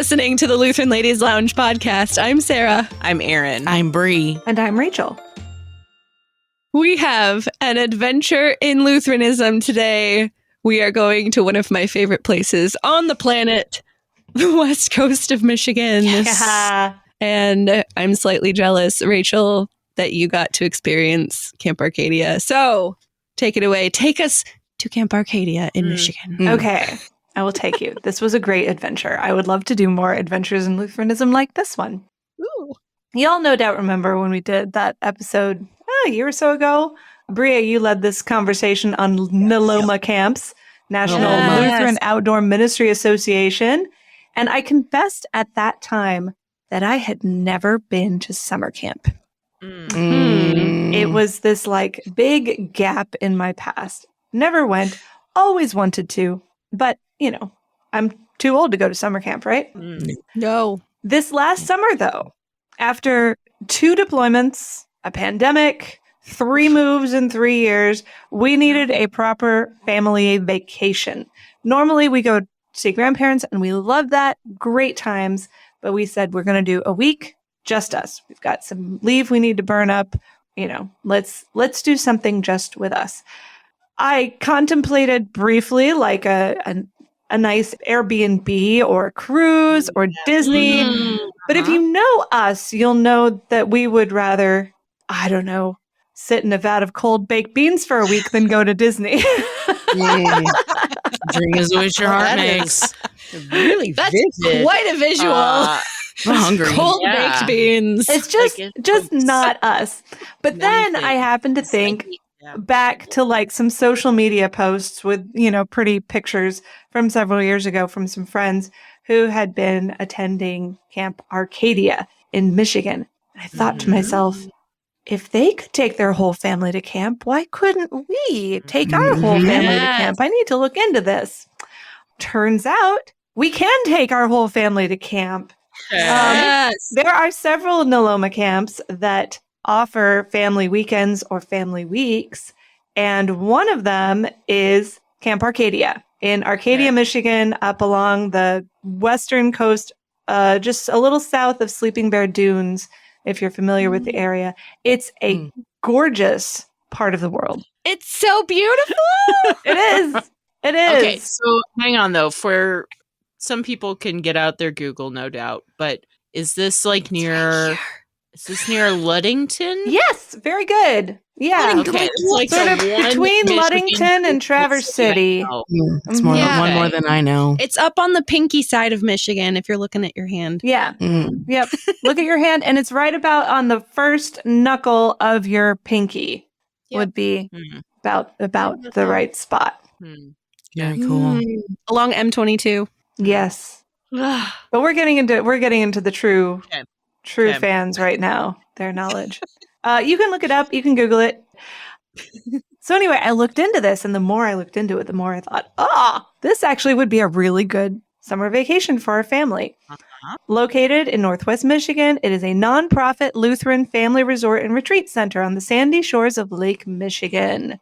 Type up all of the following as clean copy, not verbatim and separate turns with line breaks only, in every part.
listening to the Lutheran Ladies Lounge podcast. I'm Sarah.
I'm Erin.
I'm Bree.
And I'm Rachel.
We have an adventure in Lutheranism today. We are going to one of my favorite places on the planet, the west coast of Michigan.
Yeah.
And I'm slightly jealous, Rachel, that you got to experience Camp Arcadia. So take it away. Take us to Camp Arcadia in Michigan.
Okay. I will take you. This was a great adventure. I would love to do more adventures in Lutheranism like this one.
Ooh.
Y'all no doubt remember when we did that episode a year or so ago. Bria, you led this conversation on NLOMA camps, National Lutheran Outdoor Ministry Association. And I confessed at that time that I had never been to summer camp. It was this like big gap in my past. Never went, always wanted to, but you know, I'm too old to go to summer camp, right?
No.
This last summer, though, after 2 deployments, a pandemic, 3 moves in 3 years, we needed a proper family vacation. Normally, we go see grandparents, and we love that. Great times. But we said we're going to do a week, just us. We've got some leave we need to burn up. You know, let's do something just with us. I contemplated briefly like a nice Airbnb or cruise or Disney. But if you know us, you'll know that we would rather, I don't know, sit in a vat of cold baked beans for a week than go to Disney.
Dream is what your heart makes.
Really
That's
vivid.
quite a visual.
I'm hungry.
Cold baked beans.
It's just not us. But then I happened to think back to like some social media posts with, you know, pretty pictures from several years ago from some friends who had been attending Camp Arcadia in Michigan. And I thought to myself, if they could take their whole family to camp, why couldn't we take our whole family to camp? I need to look into this. Turns out we can take our whole family to camp.
Yes.
There are several NLOMA camps that offer family weekends or family weeks. And one of them is Camp Arcadia in Arcadia, Michigan, up along the western coast, just a little south of Sleeping Bear Dunes, if you're familiar with the area. It's a gorgeous part of the world.
It's so beautiful.
It is. It is.
Okay, so hang on though. For some people can get out their Google, no doubt. But is this like near? Is this near Ludington?
Yes, very good. Yeah.
Okay, it's like
Sort of
the one
between
Michigan
Ludington and Traverse City.
It's more
Yeah.
one more than I know.
It's up on the pinky side of Michigan if you're looking at your hand.
Yeah. Yep. Look at your hand, and it's right about on the first knuckle of your pinky. Would be about the right spot.
Very cool.
Along M22.
Yes. But we're getting into the true
Okay.
fans right now, their knowledge. You can look it up, you can Google it. So anyway, I looked into this, and the more I looked into it, the more I thought, this actually would be a really good summer vacation for our family. Located in Northwest Michigan, it is a nonprofit Lutheran family resort and retreat center on the sandy shores of Lake Michigan.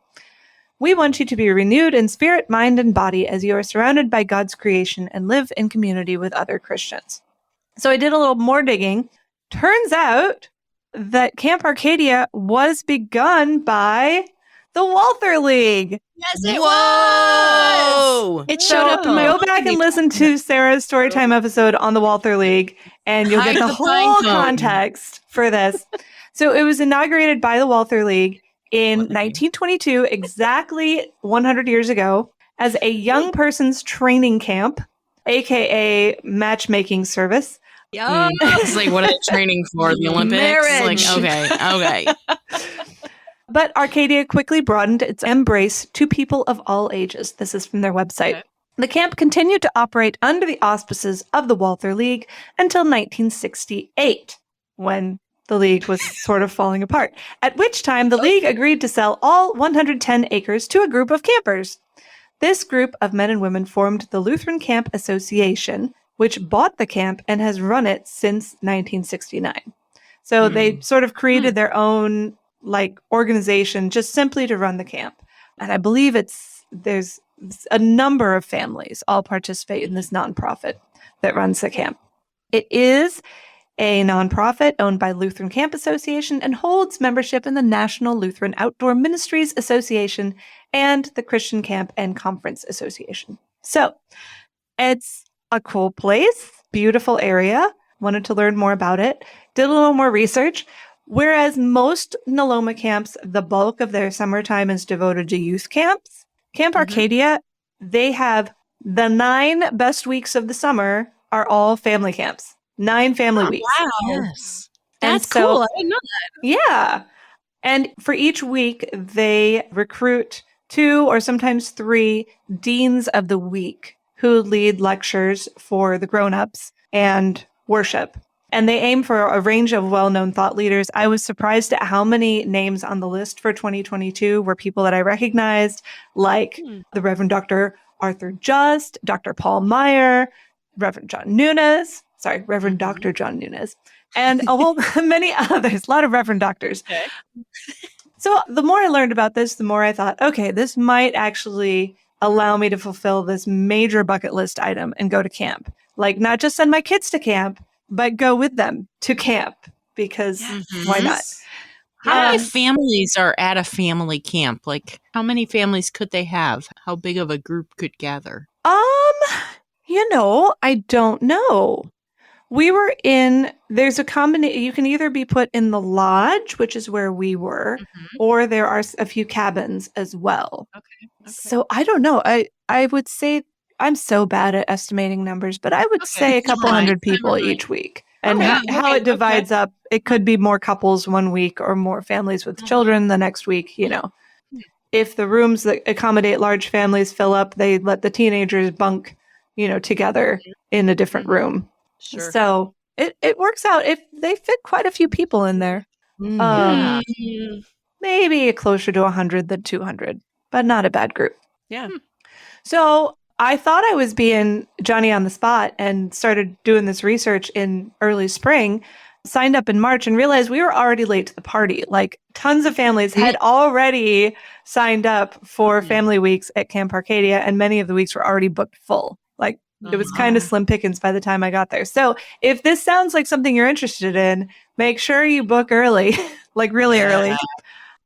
We want you to be renewed in spirit, mind, and body as you are surrounded by God's creation and live in community with other Christians. So I did a little more digging. Turns out that Camp Arcadia was begun by the Walther League.
Yes, it
Whoa!
It showed up in my
Go back and listen to Sarah's Storytime episode on the Walther League, and you'll get
Hide
the
the
whole
pine cone.
context for this. So it was inaugurated by the Walther League in 1922, exactly 100 years ago, as a young person's training camp, aka matchmaking service.
Yeah.
It's like, what are they training for? The Olympics?
Marriage.
Like, okay.
But Arcadia quickly broadened its embrace to people of all ages. This is from their website.
Okay.
The camp continued to operate under the auspices of the Walther League until 1968, when the league was sort of falling apart, at which time the league agreed to sell all 110 acres to a group of campers. This group of men and women formed the Lutheran Camp Association, which bought the camp and has run it since 1969. So they sort of created their own like organization just simply to run the camp. And I believe there's a number of families all participate in this nonprofit that runs the camp. It is a nonprofit owned by Lutheran Camp Association and holds membership in the National Lutheran Outdoor Ministries Association and the Christian Camp and Conference Association. So it's a cool place, beautiful area. Wanted to learn more about it. Did a little more research. Whereas most NLOMA camps, the bulk of their summertime is devoted to youth camps. Camp Arcadia, they have the 9 best weeks of the summer are all family camps. 9 family weeks.
Wow.
Yes.
That's
so-
cool. I didn't know that.
Yeah. And for each week, they recruit 2 or sometimes 3 deans of the week who lead lectures for the grown-ups and worship. And they aim for a range of well-known thought leaders. I was surprised at how many names on the list for 2022 were people that I recognized, like the Reverend Dr. Arthur Just, Dr. Paul Meyer, Reverend John Nunes, Reverend Dr. John Nunes, and a whole many others, a lot of Reverend Doctors.
Okay.
So the more I learned about this, the more I thought, okay, this might actually allow me to fulfill this major bucket list item and go to camp. Like, not just send my kids to camp, but go with them to camp, because why not?
How many families are at a family camp? Like, how many families could they have? How big of a group could gather?
I don't know. We were there's a combination. You can either be put in the lodge, which is where we were, or there are a few cabins as well.
Okay.
So I don't know. I would say I'm so bad at estimating numbers, but I would say a couple hundred people each week. And how it divides up, it could be more couples one week or more families with children the next week, If the rooms that accommodate large families fill up, they let the teenagers bunk, together in a different room.
Sure.
So it works out. If they fit quite a few people in there. Maybe closer to 100 than 200, but not a bad group.
Yeah.
So I thought I was being Johnny on the spot and started doing this research in early spring, signed up in March, and realized we were already late to the party. Like, tons of families had already signed up for family weeks at Camp Arcadia, and many of the weeks were already booked full. Like, it was kind of slim pickings by the time I got there. So if this sounds like something you're interested in, make sure you book early, like really early.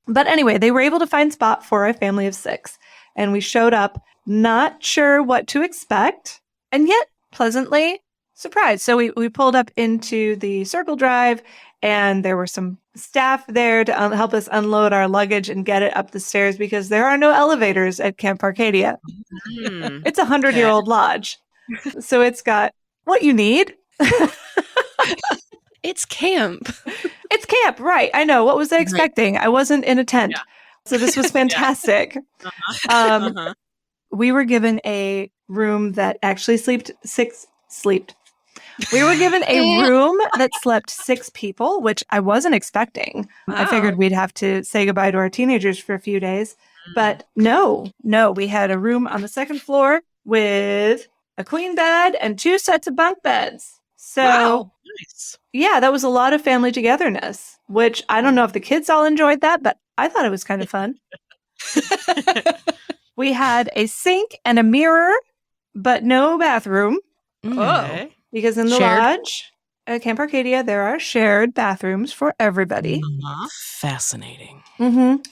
But anyway, they were able to find spot for a family of 6, and we showed up not sure what to expect, and yet pleasantly surprised. So we pulled up into the circle drive, and there were some staff there to help us unload our luggage and get it up the stairs, because there are no elevators at Camp Arcadia. It's a 100-year-old lodge. So it's got what you need.
It's camp.
It's camp, right? I know. What was I expecting? I wasn't in a tent.
Yeah.
So this was fantastic. We were given a room that actually We were given a room that slept 6 people, which I wasn't expecting.
Wow.
I figured we'd have to say goodbye to our teenagers for a few days. But no, we had a room on the 2nd floor with a queen bed and 2 sets of bunk beds. So
Nice.
yeah, that was a lot of family togetherness, which I don't know if the kids all enjoyed that, but I thought it was kind of fun. We had a sink and a mirror, but no bathroom,
Okay.
because in the
Shared?
lodge at Camp Arcadia, there are shared bathrooms for everybody.
Fascinating.
Mm-hmm.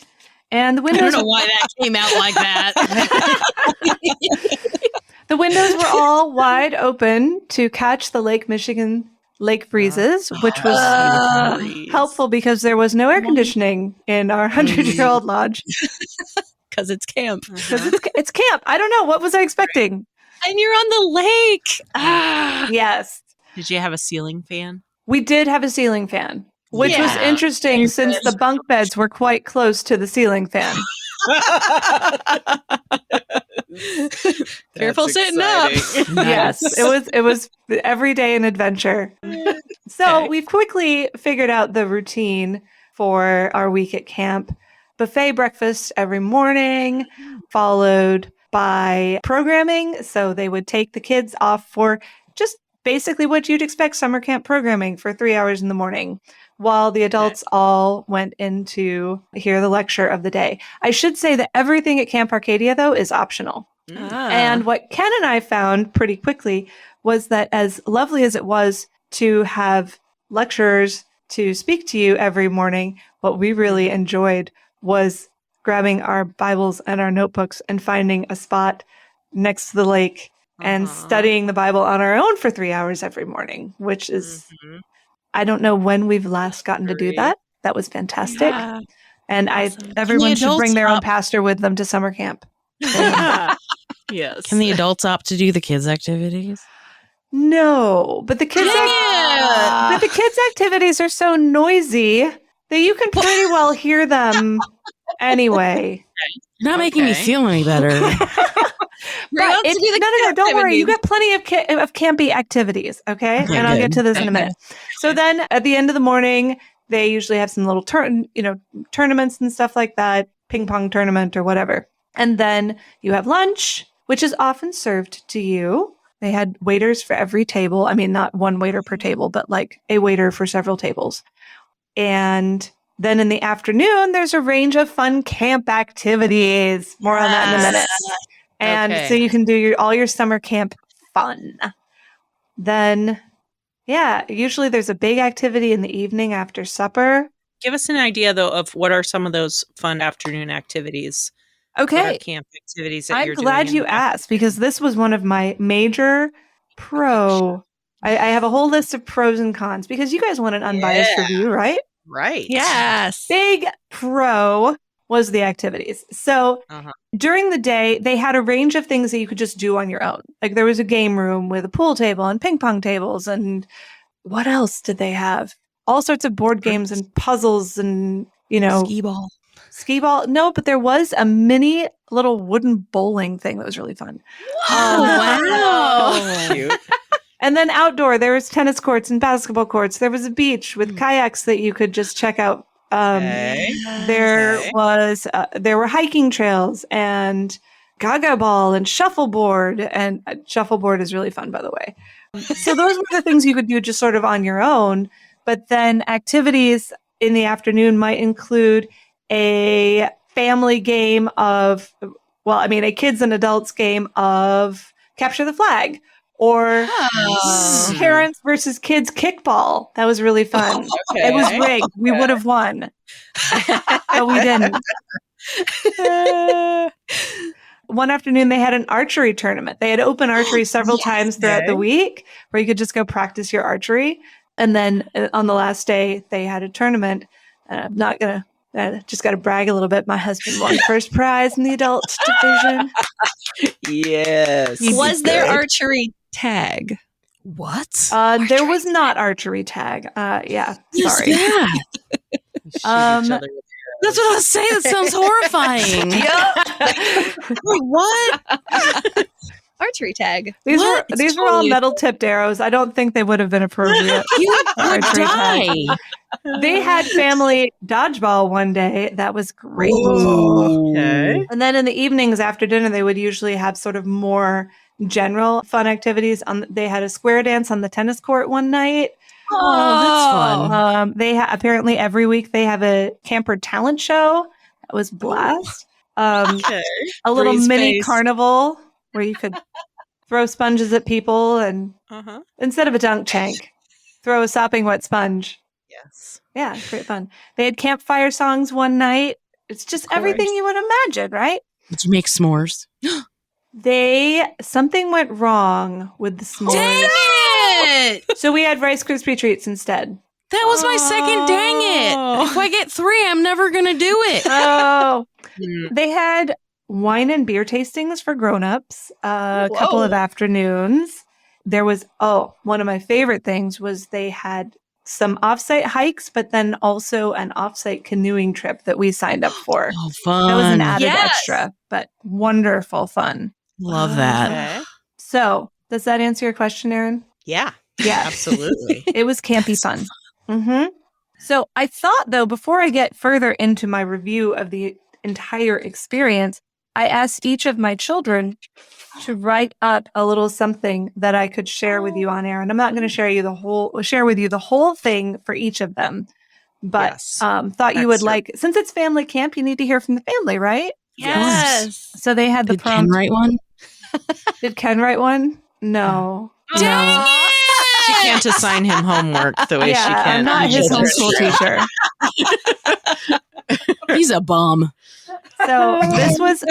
And the
I don't
windows,
know why that came out like that.
the windows were all wide open to catch the Lake Michigan lake breezes, which was helpful because there was no air conditioning in our 100-year-old lodge.
Because it's camp.
Because it's camp. I don't know. What was I expecting?
And you're on the lake.
Yes.
Did you have a ceiling fan?
We did have a ceiling fan, which was
Yeah.
interesting since the bunk beds were quite close to the ceiling fan.
Careful sitting up.
Yes, it was every day an adventure. So we've quickly figured out the routine for our week at camp. Buffet breakfast every morning, followed by programming. So they would take the kids off for just basically what you'd expect summer camp programming for 3 hours in the morning, while the adults all went in to hear the lecture of the day. I should say that everything at Camp Arcadia, though, is optional. And what Ken and I found pretty quickly was that, as lovely as it was to have lecturers to speak to you every morning. What we really enjoyed was grabbing our Bibles and our notebooks and finding a spot next to the lake and studying the Bible on our own for 3 hours every morning, which is, I don't know when we've last gotten to do that. That was fantastic.
Yeah.
And
Awesome.
everyone should bring their own
opt-
pastor with them to summer camp.
Yes.
Can the adults opt to do the kids' activities?
No, but the kids' but the kids' activities are so noisy that you can pretty well hear them anyway.
You're not making me feel any better.
We're allowed to do the
No, don't worry. You
activities.
got plenty of campy activities, okay?
Okay,
And I'll get
good.
to this in a minute. So then at the end of the morning, they usually have some little tournaments and stuff like that, ping pong tournament or whatever. And then you have lunch, which is often served to you. They had waiters for every table. I mean, not one waiter per table, but like a waiter for several tables. And then in the afternoon, there's a range of fun camp activities. More on that in a minute. And so you can do all your summer camp fun. Then, yeah, usually there's a big activity in the evening after supper.
Give us an idea, though, of what are some of those fun afternoon activities. What
Okay.
are camp activities that
I'm
you're
glad
doing
you asked because this was one of my major I have a whole list of pros and cons because you guys want an unbiased review, right?
Right.
Yes.
Big pro was the activities. So during the day, they had a range of things that you could just do on your own. Like there was a game room with a pool table and ping pong tables. And what else did they have? All sorts of board games and puzzles and, skee ball. No, but there was a mini little wooden bowling thing that was really fun.
wow.
Cute.
And then outdoor, there was tennis courts and basketball courts. There was a beach with kayaks that you could just check out. There were hiking trails and gaga ball and shuffleboard. And shuffleboard is really fun, by the way. So those were the things you could do just sort of on your own. But then activities in the afternoon might include a family game of, a kids and adults game of capture the flag. Or parents versus kids kickball. That was really fun. It was rigged. We would have won. But we didn't. One afternoon, they had an archery tournament. They had open archery several times throughout the week where you could just go practice your archery. And then on the last day, they had a tournament. I'm not going to. Just got to brag a little bit. My husband won first prize in the adult division.
Yes.
Was there archery tag?
What?
There was not archery tag. Yeah,
Yes,
sorry.
yeah. That's what I was saying. That sounds horrifying. Wait, what?
Archery tag.
These
What?
were
It's
these were all
totally-
metal tipped arrows. I don't think they would have been appropriate.
You would
Archery tag.
die.
They had family dodgeball one day. That was great.
Okay.
And then in the evenings after dinner, they would usually have sort of more general fun activities. They had a square dance on the tennis court one night.
Oh, that's fun.
They apparently every week they have a camper talent show. That was a blast.
Okay.
A little
Breeze
mini
face.
carnival where you could throw sponges at people and instead of a dunk tank, throw a sopping wet sponge.
Yes.
Yeah, great fun. They had campfire songs one night. It's just everything you would imagine, right?
Did you make s'mores?
Something went wrong with the s'mores.
Dang it!
So we had Rice Krispie treats instead.
That was my second dang it. If I get 3, I'm never going to do it.
Oh, they had wine and beer tastings for grown-ups a couple of afternoons. There was, one of my favorite things was they had some offsite hikes, but then also an offsite canoeing trip that we signed up for.
Oh, fun.
That was an added
Yes.
extra, but wonderful fun.
Love that.
Okay.
So, does that answer your question, Erin?
Yeah.
Yeah.
Absolutely.
It was campy fun. Mm-hmm. So I thought, though, before I get further into my review of the entire experience, I asked each of my children to write up a little something that I could share with you on air. And I'm not going to share with you the whole thing for each of them. But
Yes.
thought you would like, since it's family camp, you need to hear from the family, right?
Yes.
So they had the
Did Ken
prompt.
write one?
Did Ken write one? No.
Dang it!
She can't assign him homework the way she can.
I'm not his homeschool teacher.
He's a bum.
So this was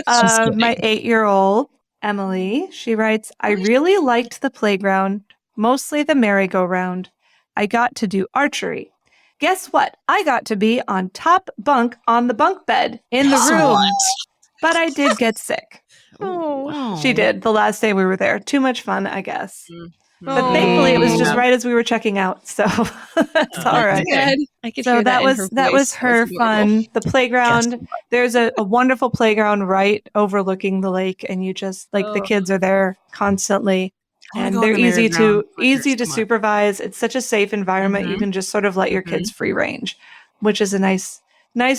my 8-year-old, Emily. She writes, I really liked the playground, mostly the merry-go-round. I got to do archery. Guess what? I got to be on top bunk on the bunk bed in the room. But I did get sick.
Oh.
She did the last day we were there. Too much fun, I guess. But thankfully it was just right as we were checking out. So that's all right.
Good. I could
So
hear
that
in
was
her
that
voice.
was her
That's
fun. The playground. There's a wonderful playground right overlooking the lake, and you just the kids are there constantly, and they're easy to supervise. It's such a safe environment. You can just sort of let your kids free range, which is a nice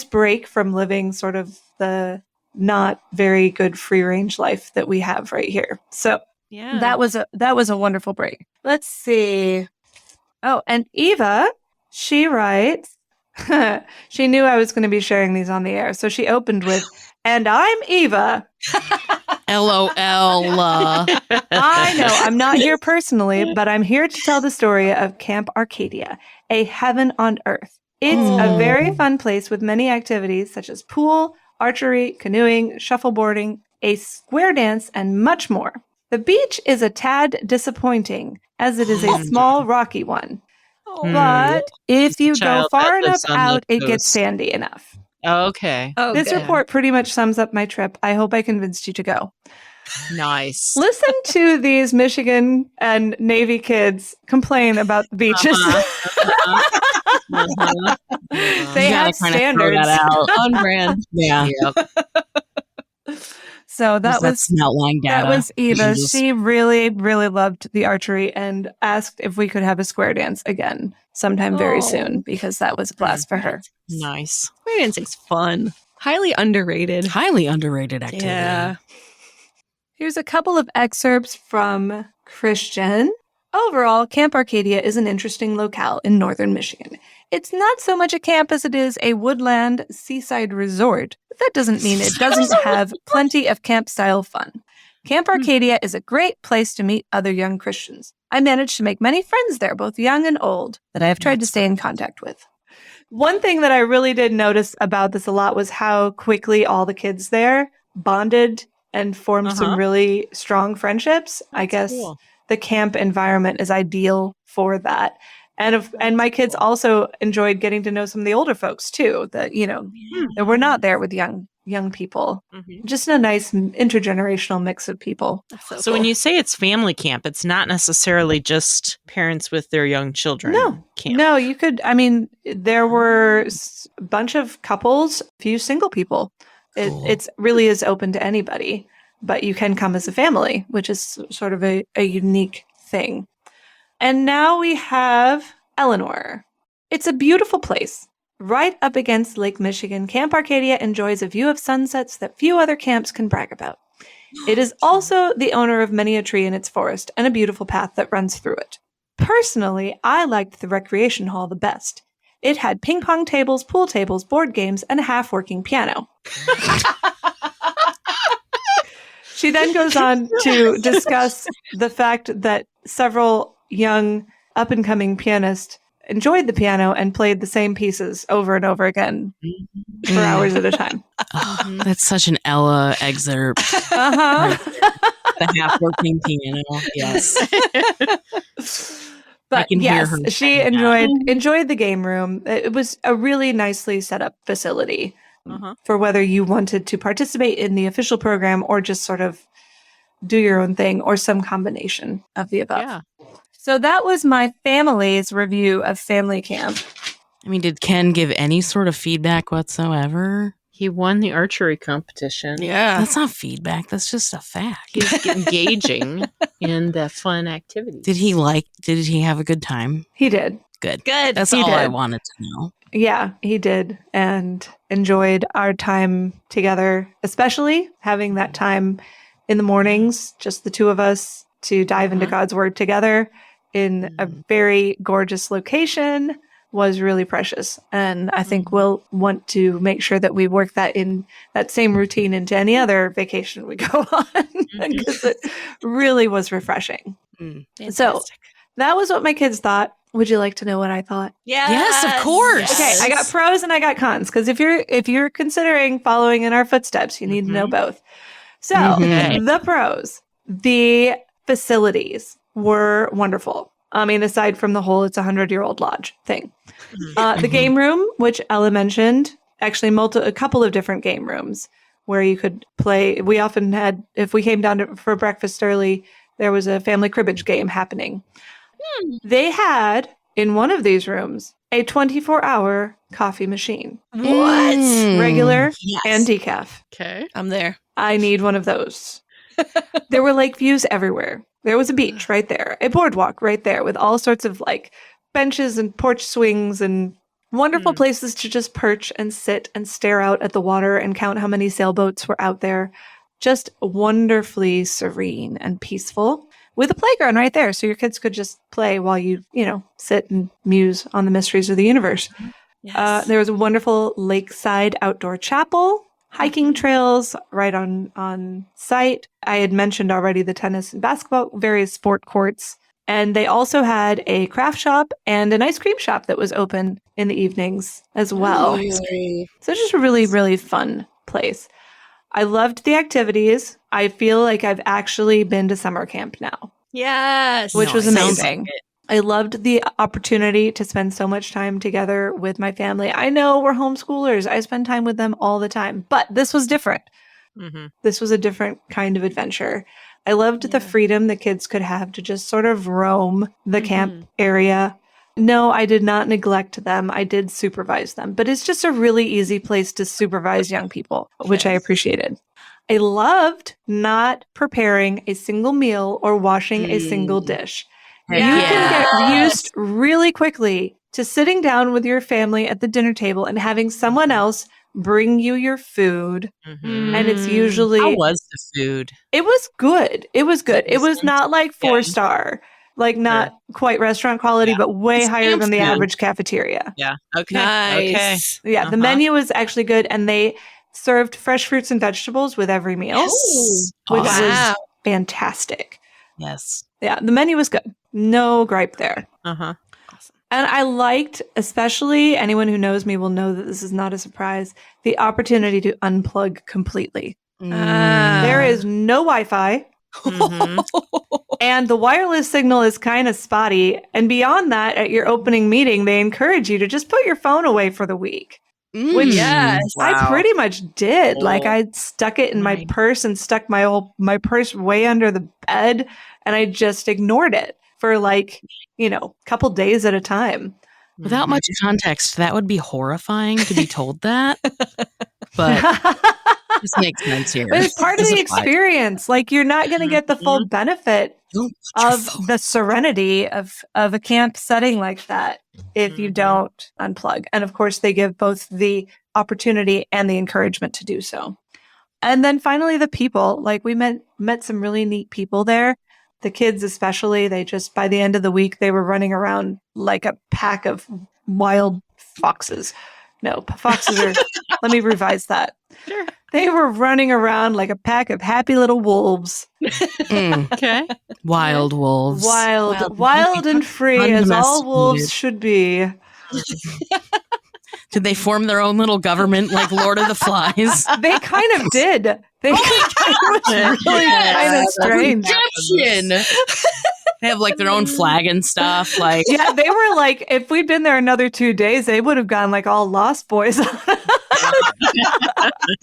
break from living sort of the not very good free range life that we have right here. So
Yeah.
that was a wonderful break. Let's see. Oh, and Eva, she writes, she knew I was going to be sharing these on the air. So she opened with, and I'm Eva.
LOL.
I know I'm not here personally, but I'm here to tell the story of Camp Arcadia, a heaven on earth. It's a very fun place with many activities such as pool, archery, canoeing, shuffleboarding, a square dance, and much more. The beach is a tad disappointing, as it is a small, rocky one. But if you go far enough out, it gets sandy enough.
Okay.
Oh,
This
good.
report pretty much sums up my trip. I hope I convinced you to go.
Nice.
Listen to these Michigan and Navy kids complain about the beaches. They have standards.
On brand.
Yeah.
Yep.
So that was
outline data.
that was Eva.
Jesus.
She really, really loved the archery and asked if we could have a square dance again sometime very soon, because that was a blast for her.
Nice.
Square dancing's fun. Highly underrated.
Highly underrated activity.
Yeah.
Here's a couple of excerpts from Christian. Overall, Camp Arcadia is an interesting locale in northern Michigan. It's not so much a camp as it is a woodland seaside resort. But that doesn't mean it doesn't have plenty of camp-style fun. Camp Arcadia is a great place to meet other young Christians. I managed to make many friends there, both young and old, that I have tried to stay in contact with. One thing that I really did notice about this a lot was how quickly all the kids there bonded and formed some really strong friendships. I guess the camp environment is ideal for that. And my kids also enjoyed getting to know some of the older folks too, that that were not there with young people. Just a nice intergenerational mix of people.
So when you say it's family camp, it's not necessarily just parents with their young children. Camp.
No, you could. I mean, there were a bunch of couples, a few single people. It's really is open to anybody, but you can come as a family, which is sort of a unique thing. And now we have Eleanor. It's a beautiful place. Right up against Lake Michigan, Camp Arcadia enjoys a view of sunsets that few other camps can brag about. It is also the owner of many a tree in its forest and a beautiful path that runs through it. Personally, I liked the recreation hall the best. It had ping pong tables, pool tables, board games, and a half-working piano. She then goes on to discuss the fact that several young up-and-coming pianists enjoyed the piano and played the same pieces over and over again for hours at a time.
Oh, that's such an Ella excerpt. The half-working piano. Yes.
But
can hear
yes,
her
she enjoyed the game room. It was a really nicely set up facility for whether you wanted to participate in the official program or just sort of do your own thing or some combination of the above.
Yeah.
So that was my family's review of family camp.
I mean, did Ken give any sort of feedback whatsoever?
He won the archery competition.
Yeah.
That's not feedback. That's just a fact.
He's engaging in the fun activities.
Did he have a good time?
He did.
Good.
Good.
That's all I wanted to know.
Yeah, he did, and enjoyed our time together, especially having that time in the mornings, just the two of us, to dive into God's Word together in a very gorgeous location was really precious. And I think we'll want to make sure that we work that in that same routine into any other vacation we go on, because it really was refreshing. So that was what my kids thought. Would you like to know what I thought?
Yes, of course.
Okay, I got pros and I got cons because if you're considering following in our footsteps, you need to know both. So the pros, the facilities were wonderful. I mean, aside from the whole it's a 100-year-old lodge thing. The game room, which Ella mentioned, actually a couple of different game rooms where you could play. We often had, if we came down for breakfast early, there was a family cribbage game happening. They had, in one of these rooms, a 24-hour coffee machine.
What?
Regular and decaf.
Okay.
I'm there.
I need one of those. There were lake views everywhere. There was a beach right there, a boardwalk right there with all sorts of like benches and porch swings and wonderful places to just perch and sit and stare out at the water and count how many sailboats were out there. Just wonderfully serene and peaceful with a playground right there. So your kids could just play while you sit and muse on the mysteries of the universe.
Yes.
There was a wonderful lakeside outdoor chapel, hiking trails right on site. I had mentioned already the tennis and basketball, various sport courts. And they also had a craft shop and an ice cream shop that was open in the evenings as well. So it's just a really, really fun place. I loved the activities. I feel like I've actually been to summer camp now.
Yes.
Which was
it sounds
amazing.
like it.
I loved the opportunity to spend so much time together with my family. I know we're homeschoolers. I spend time with them all the time, but this was different. This was a different kind of adventure. I loved the freedom the kids could have to just sort of roam the camp area. No, I did not neglect them. I did supervise them, but it's just a really easy place to supervise young people, which I appreciated. I loved not preparing a single meal or washing a single dish. You can get used really quickly to sitting down with your family at the dinner table and having someone else bring you your food. And it's usually...
How was the food?
It was good. It was good. It was not like 4-star, like not quite restaurant quality, but way higher than the average cafeteria.
Yeah. Okay.
Nice.
Okay.
Yeah, the menu was actually good, and they served fresh fruits and vegetables with every meal, which was fantastic.
Yes.
Yeah, the menu was good. No gripe there.
Awesome.
And I liked, especially anyone who knows me will know that this is not a surprise, the opportunity to unplug completely. There is no Wi-Fi. And the wireless signal is kind of spotty. And beyond that, at your opening meeting, they encourage you to just put your phone away for the week. Which I pretty much did. Like I stuck it in my purse and stuck my purse way under the bed, and I just ignored it for like, couple days at a time.
Without much context, that would be horrifying to be told that. But this makes sense here.
But it's part of the experience. Like you're not going to get the full benefit of the serenity of a camp setting like that if you don't unplug. And of course, they give both the opportunity and the encouragement to do so. And then finally, the people. Like we met some really neat people there. The kids especially, they just, by the end of the week, they were running around like a pack of wild foxes. No, foxes are, let me revise that.
Sure.
They were running around like a pack of happy little wolves.
Okay.
Wild wolves.
Wild and free as all wolves should be.
Did they form their own little government like Lord of the Flies?
They kind of did. It was really kind of strange.
They have like their own flag and stuff. Like,
yeah, they were like, if we'd been there another 2 days, they would have gone like all Lost Boys.
oh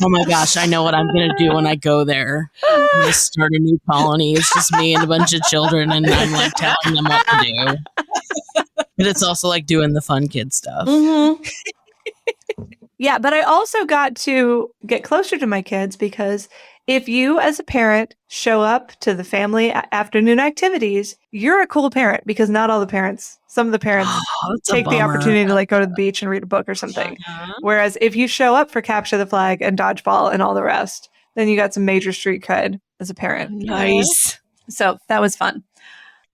my gosh, I know what I'm going to do when I go there. I'm going to start a new colony. It's just me and a bunch of children, and I'm like telling them what to do. But it's also like doing the fun kid stuff.
Yeah, but I also got to get closer to my kids because if you as a parent show up to the family afternoon activities, you're a cool parent because not all the parents, some of the parents take the opportunity to like go to the beach and read a book or something. Whereas if you show up for Capture the Flag and dodgeball and all the rest, then you got some major street cred as a parent.
Nice.
So that was fun.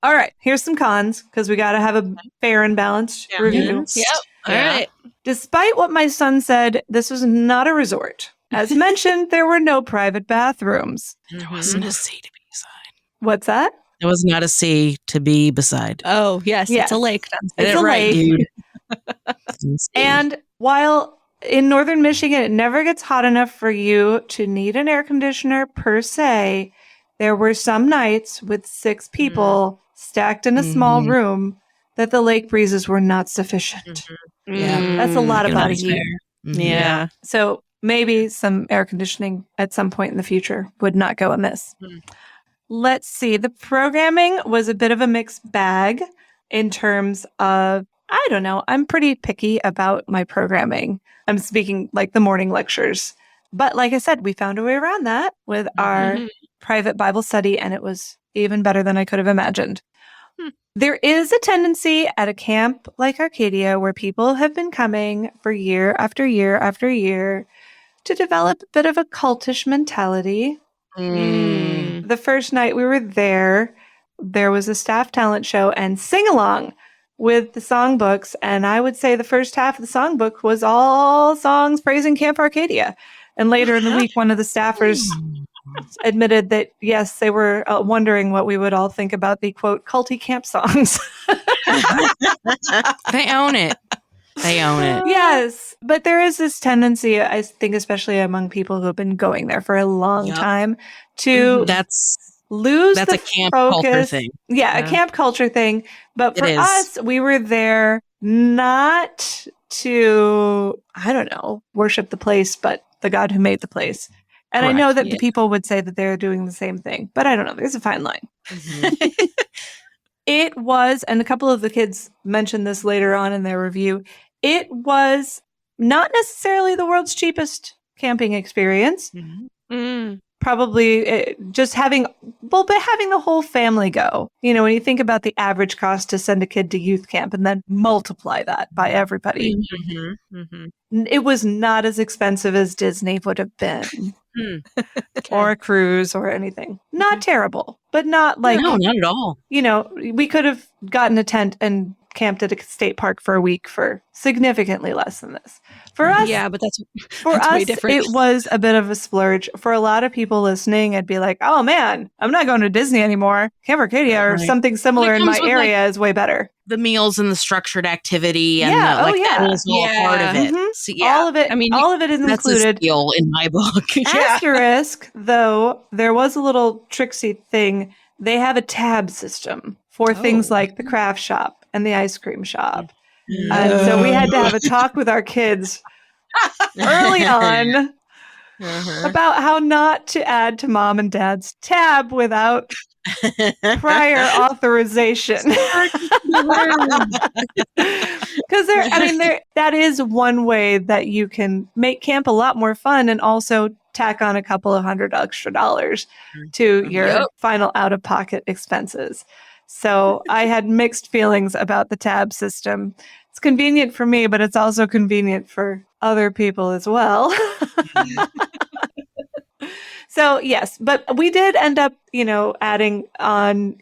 All right, here's some cons because we got to have a fair and balanced review.
Yep. All right.
Despite what my son said, this was not a resort. As mentioned, there were no private bathrooms.
There wasn't a seat to be assigned.
What's that?
It was not a sea to be beside.
Oh, yes,
Yes.
it's a lake.
It's
Get
a
it right,
lake.
dude.
And while in northern Michigan, it never gets hot enough for you to need an air conditioner per se, there were some nights with 6 people stacked in a small
Mhm.
room that the lake breezes were not sufficient.
Yeah.
That's a lot of
Get
body
out
heat.
there. Mhm.
Yeah.
So maybe some air conditioning at some point in the future would not go amiss. Let's see. The programming was a bit of a mixed bag in terms of, I don't know, I'm pretty picky about my programming. I'm speaking like the morning lectures. But like I said, we found a way around that with our private Bible study, and it was even better than I could have imagined. There is a tendency at a camp like Arcadia where people have been coming for year after year after year to develop a bit of a cultish mentality.
Mm.
The first night we were there was a staff talent show and sing-along with the songbooks. And I would say the first half of the songbook was all songs praising Camp Arcadia. And later in the week, one of the staffers admitted that, yes, they were wondering what we would all think about the, quote, culty camp songs.
They own it. They own it.
Yes. But there is this tendency, I think, especially among people who have been going there for a long time, to
That's
lose
a
the
camp
focus.
culture thing.
Yeah, a camp culture thing. But
It
for
is.
us, we were there not to, I don't know, worship the place, but the God who made the place. And I know that the people would say that they're doing the same thing, but I don't know. There's a fine line. It was, and a couple of the kids mentioned this later on in their review, it was not necessarily the world's cheapest camping experience. Probably just having the whole family go. You know, when you think about the average cost to send a kid to youth camp and then multiply that by everybody, it was not as expensive as Disney would have been. Or a cruise or anything. Not terrible, but not like,
No, not at all.
you know, we could have gotten a tent and camped at a state park for a week for significantly less than this. For us,
Yeah, but that's
us,
way different.
it was a bit of a splurge. For a lot of people listening, I'd be like, oh man, I'm not going to Disney anymore. Camp Arcadia or
Right.
something similar in my
comes with,
area is way better.
The meals and the structured activity and
Yeah,
that is all part of it.
Mhm.
So, yeah,
All of it,
I mean,
all of it is
that's a
included.
steal in my book.
Asterisk, though, there was a little tricksy thing. They have a tab system for things like the craft shop and the ice cream shop. And so we had to have a talk with our kids early on about how not to add to mom and dad's tab without prior authorization. Because that is one way that you can make camp a lot more fun and also tack on a couple of $100 extra to your final out-of-pocket expenses. So I had mixed feelings about the tab system. It's convenient for me, but it's also convenient for other people as well. So yes, but we did end up, adding on,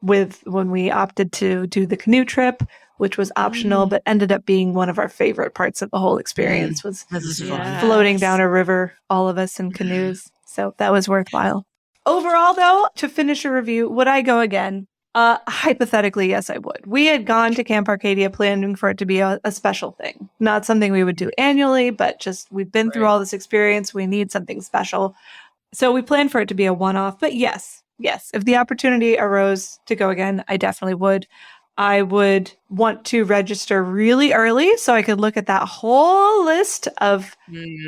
with when we opted to do the canoe trip, which was optional, but ended up being one of our favorite parts of the whole experience was floating down a river, all of us in canoes. So that was worthwhile. Overall, though, to finish a review, would I go again? Hypothetically, yes, I would. We had gone to Camp Arcadia planning for it to be a special thing, not something we would do annually, but just we've been through all this experience. We need something special. So we planned for it to be a one-off. But yes, if the opportunity arose to go again, I definitely would. I would want to register really early so I could look at that whole list of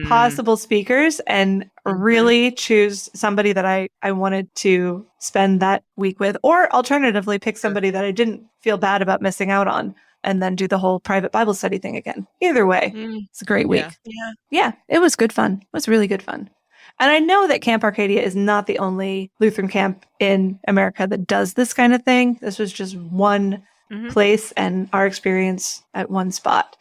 possible speakers and really choose somebody that I wanted to spend that week with, or alternatively pick somebody that I didn't feel bad about missing out on and then do the whole private Bible study thing again. Either way, it's a great week. Yeah, it was good fun. It was really good fun. And I know that Camp Arcadia is not the only Lutheran camp in America that does this kind of thing. This was just one place and our experience at one spot.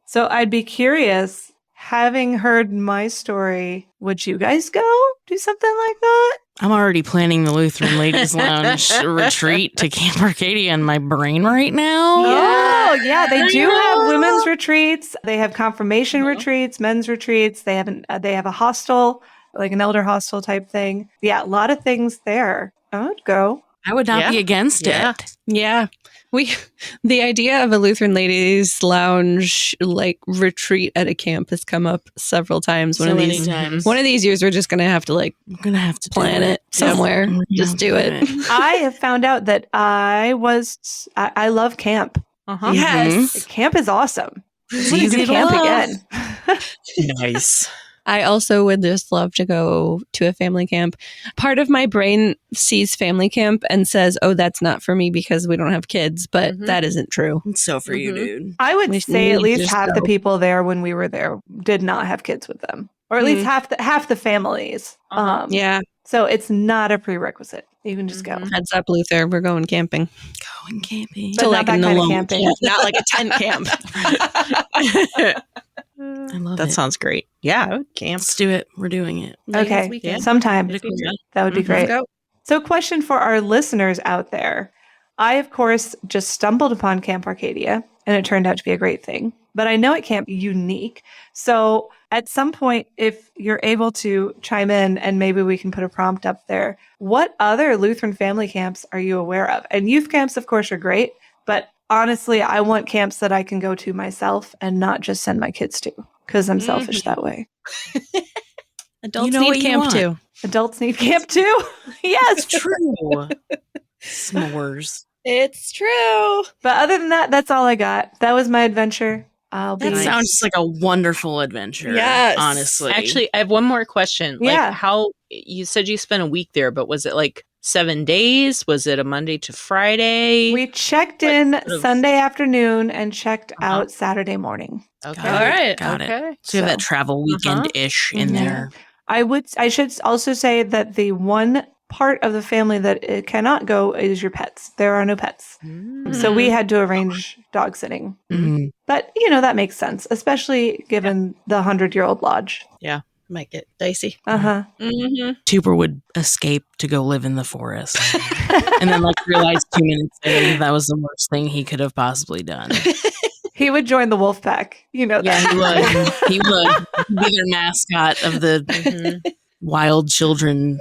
So I'd be curious, having heard my story, would you guys go do something like that?
I'm already planning the Lutheran Ladies Lounge retreat to Camp Arcadia in my brain right now.
Oh, yeah. They do have women's retreats. They have confirmation retreats, men's retreats. They have a hostel, like an elder hostel type thing. Yeah, a lot of things there. I would go.
I would not
Yeah.
be against
Yeah.
it.
Yeah. The idea of a Lutheran Ladies Lounge like retreat at a camp has come up several times. One of these years we're just gonna have to like
I'm gonna have to
plan it somewhere.
Yep.
Just do it.
I have found out that I love camp.
Uh-huh.
Yes.
Camp is awesome.
It's
I want to
easy
do
to
camp
love.
again.
Nice.
I also would just love to go to a family camp. Part of my brain sees family camp and says, oh, that's not for me because we don't have kids, but that isn't true.
It's so for you,
Mhm.
dude.
I would
We
say
need
at
to
least
just
half the
go.
people there when we were there did not have kids with them, or at least half the families.
Uh-huh.
Yeah.
So it's not a prerequisite. You can just go.
Mhm.
Heads up, Luther. We're going camping.
Going camping.
But
To
not
like
that
an
kind of
NLOMA
camping.
camp, not like a tent camp.
I love
That
it.
sounds great. Yeah, I would camp.
Let's do it. We're doing it.
Okay,
weekend.
sometime.
Get a quick-
That would be
Mhm.
great.
Go.
So, question for our listeners out there. I, of course, just stumbled upon Camp Arcadia, and it turned out to be a great thing. But I know it can't be unique. So, at some point, if you're able to chime in and maybe we can put a prompt up there, what other Lutheran family camps are you aware of? And youth camps, of course, are great. But honestly, I want camps that I can go to myself and not just send my kids to because I'm selfish that way.
Adults
You know
need
what you
camp
want.
too.
Adults need camp too. Yes.
True. S'mores.
It's true.
But other than that, that's all I got. That was my adventure. I'll be.
That sounds like a wonderful adventure.
Yes.
Honestly.
Actually, I have one more question.
Yeah.
Like how you said you spent a week there, but was it like 7 days? Was it a Monday to Friday?
We checked in
sort of-
Sunday afternoon and checked out Saturday morning.
Okay.
Got
All right.
Got it.
Okay.
So you have that travel weekend-ish in
Yeah.
there.
I should also say that the one part of the family that it cannot go is your pets. There are no pets. So we had to arrange dog sitting.
Mhm.
But, that makes sense, especially given the 100-year-old lodge.
Might get dicey.
Uh-huh.
Mm-hmm.
Tuber would escape to go live in the forest. And then realize 2 minutes later that was the worst thing he could have possibly done.
He would join the wolf pack. You know
Yeah,
that.
he would. He would. He'd be their mascot of the wild children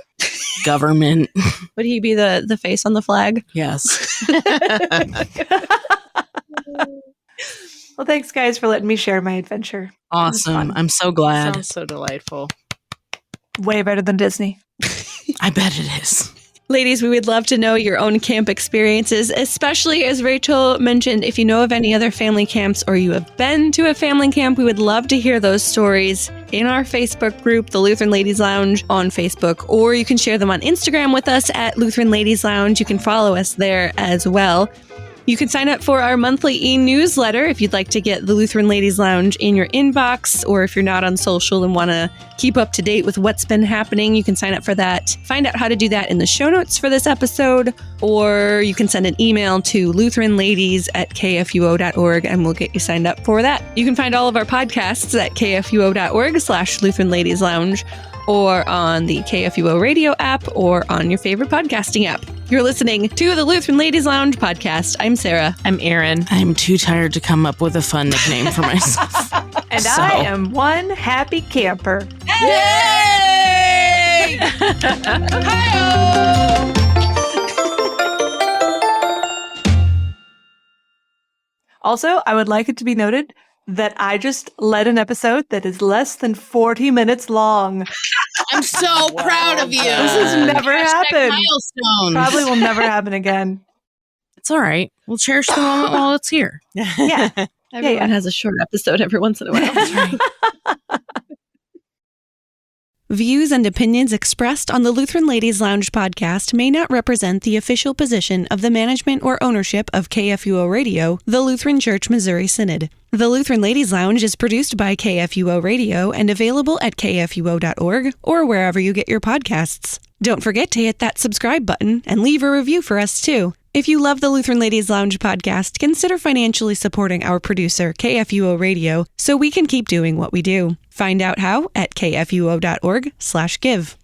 government.
Would he be the face on the flag?
Yes.
Well, thanks, guys, for letting me share my adventure.
Awesome.
fun.
I'm so glad.
Sounds so delightful.
Way better than Disney.
I bet it is.
Ladies, we would love to know your own camp experiences, especially as Rachel mentioned, if you know of any other family camps or you have been to a family camp, we would love to hear those stories in our Facebook group, the Lutheran Ladies Lounge on Facebook, or you can share them on Instagram with us at Lutheran Ladies Lounge. You can follow us there as well. You can sign up for our monthly e-newsletter if you'd like to get the Lutheran Ladies Lounge in your inbox, or if you're not on social and want to keep up to date with what's been happening, you can sign up for that. Find out how to do that in the show notes for this episode, or you can send an email to lutheranladies@kfuo.org and we'll get you signed up for that. You can find all of our podcasts at kfuo.org/Lutheran Ladies Lounge, or on the KFUO radio app, or on your favorite podcasting app. You're listening to the Lutheran Ladies Lounge podcast. I'm Sarah.
I'm Erin.
I'm too tired to come up with a fun nickname for myself.
And
So-
I am one happy camper.
Yay!
Also, I would like it to be noted that I just led an episode that is less than 40 minutes long.
I'm so proud of you.
This has never happened.
Milestone.
Probably will never happen again.
It's all right. We'll cherish the moment while it's here.
Yeah.
Everyone has a short episode every once in a while. Views and opinions expressed on the Lutheran Ladies Lounge podcast may not represent the official position of the management or ownership of KFUO Radio, the Lutheran Church Missouri Synod. The Lutheran Ladies Lounge is produced by KFUO Radio and available at kfuo.org or wherever you get your podcasts. Don't forget to hit that subscribe button and leave a review for us too. If you love the Lutheran Ladies Lounge podcast, consider financially supporting our producer, KFUO Radio, so we can keep doing what we do. Find out how at kfuo.org/give.